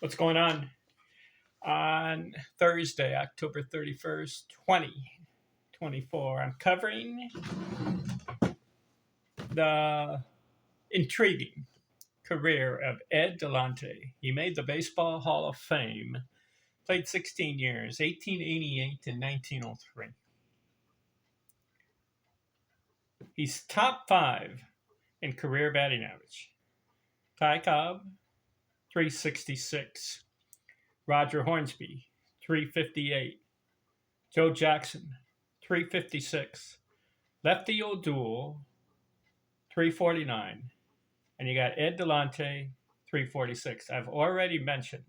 What's going on? On Thursday, October 31st, 2024, I'm covering the intriguing career of Ed Delahanty. He made the Baseball Hall of Fame, played 16 years, 1888 to 1903. He's top five in career batting average. Ty Cobb, 366. Roger Hornsby, 358. Joe Jackson, 356. Lefty O'Doul, 349. And you got Ed Delahanty, 346. I've already mentioned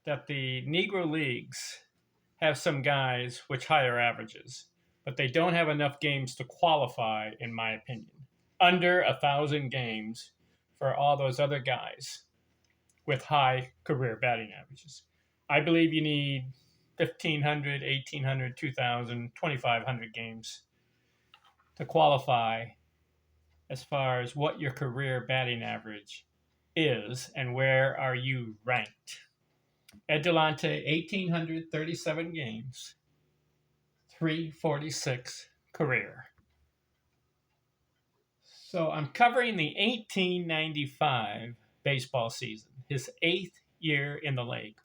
that the Negro Leagues have some guys with higher averages, but they don't have enough games to qualify, in my opinion. Under 1,000 games for all those other guys with high career batting averages. I believe you need 1,500, 1,800, 2,000, 2,500 games to qualify as far as what your career batting average is and where are you ranked. Ed Delahanty, 1,837 games, 346 career. So I'm covering the 1895 baseball season, his 8th year in the league.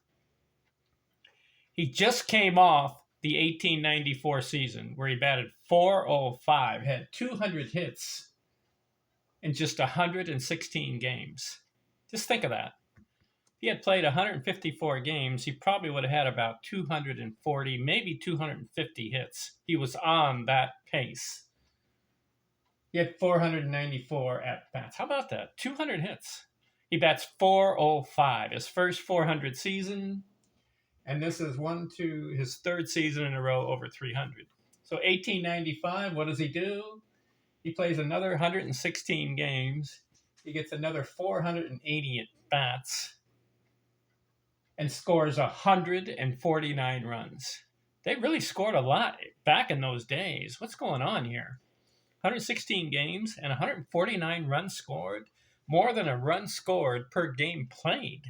He just came off the 1894 season where he batted .405, had 200 hits in just 116 games. Just think of that. If he had played 154 games, he probably would have had about 240, maybe 250 hits. He was on that pace. He had 494 at-bats. How about that? 200 hits. He bats .405, his first 400 season, and this is his third season in a row over 300. So 1895, what does he do? He plays another 116 games. He gets another 480 at-bats and scores 149 runs. They really scored a lot back in those days. What's going on here? 116 games and 149 runs scored, more than a run scored per game played.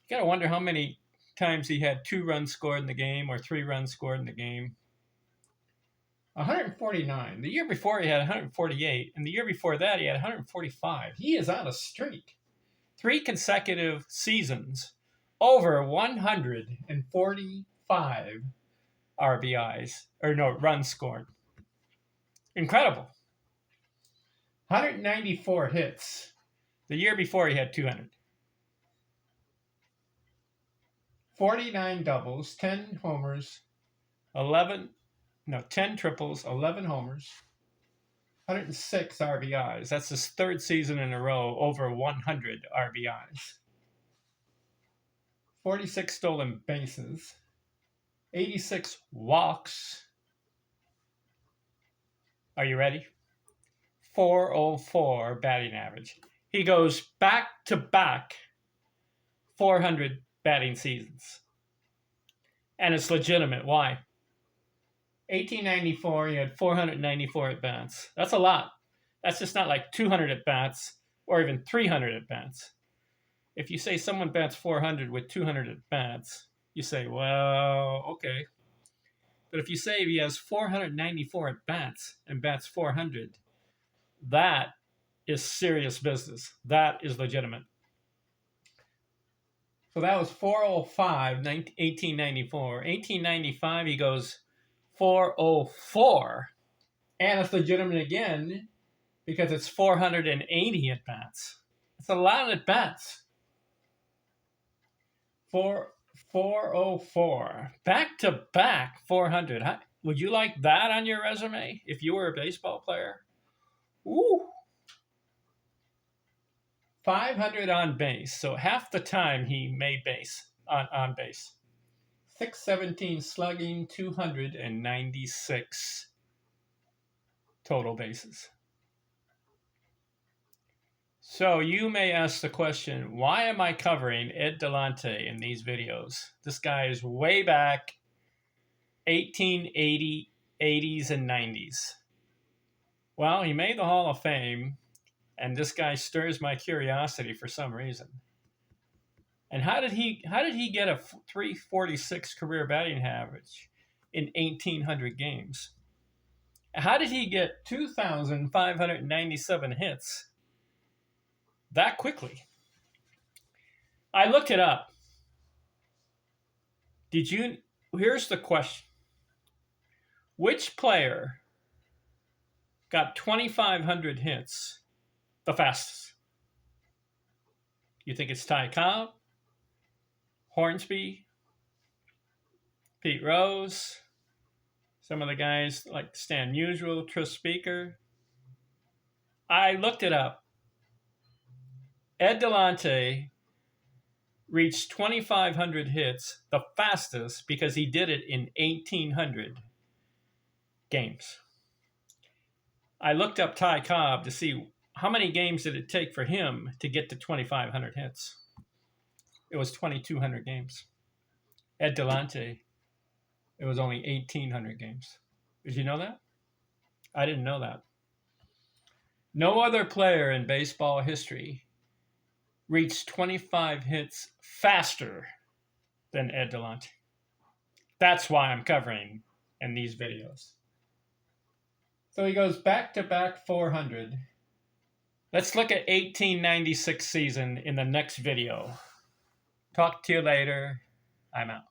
You got to wonder how many times he had 2 runs scored in the game or 3 runs scored in the game. 149. The year before he had 148, and the year before that he had 145. He is on a streak. 3 consecutive seasons over 145 RBIs, runs scored. Incredible. 194 hits. The year before he had 200. 49 doubles, 10 homers, 10 triples, 11 homers, 106 RBIs. That's his third season in a row over 100 RBIs. 46 stolen bases, 86 walks. Are you ready? 404 batting average. He goes back-to-back 400 batting seasons. And it's legitimate. Why? 1894, he had 494 at-bats. That's a lot. That's just not like 200 at-bats or even 300 at-bats. If you say someone bats 400 with 200 at-bats, you say, well, okay. But if you say he has 494 at-bats and bats 400, that is serious business. That is legitimate. So that was 405, 1894. 1895, he goes 404. And it's legitimate again because it's 480 at-bats. It's a lot of at-bats. 404. Back-to-back 400. Would you like that on your resume if you were a baseball player? Ooh. 500 on base. So half the time he made base on base. 617 slugging, 296 total bases. So you may ask the question, why am I covering Ed Delahanty in these videos? This guy is way back 1880, 80s, and 90s. Well, he made the Hall of Fame, and this guy stirs my curiosity for some reason. And how did he get a 346 career batting average in 1,800 games? How did he get 2,597 hits that quickly? I looked it up. Here's the question. Which player got 2,500 hits the fastest? You think it's Ty Cobb, Hornsby, Pete Rose, some of the guys like Stan Musial, Tris Speaker? I looked it up. Ed Delahanty reached 2,500 hits the fastest because he did it in 1,800 games. I looked up Ty Cobb to see how many games did it take for him to get to 2,500 hits. It was 2,200 games. Ed Delahanty, it was only 1,800 games. Did you know that? I didn't know that. No other player in baseball history reached 25 hits faster than Ed Delahanty. That's why I'm covering in these videos. So he goes back-to-back 400. Let's look at 1896 season in the next video. Talk to you later. I'm out.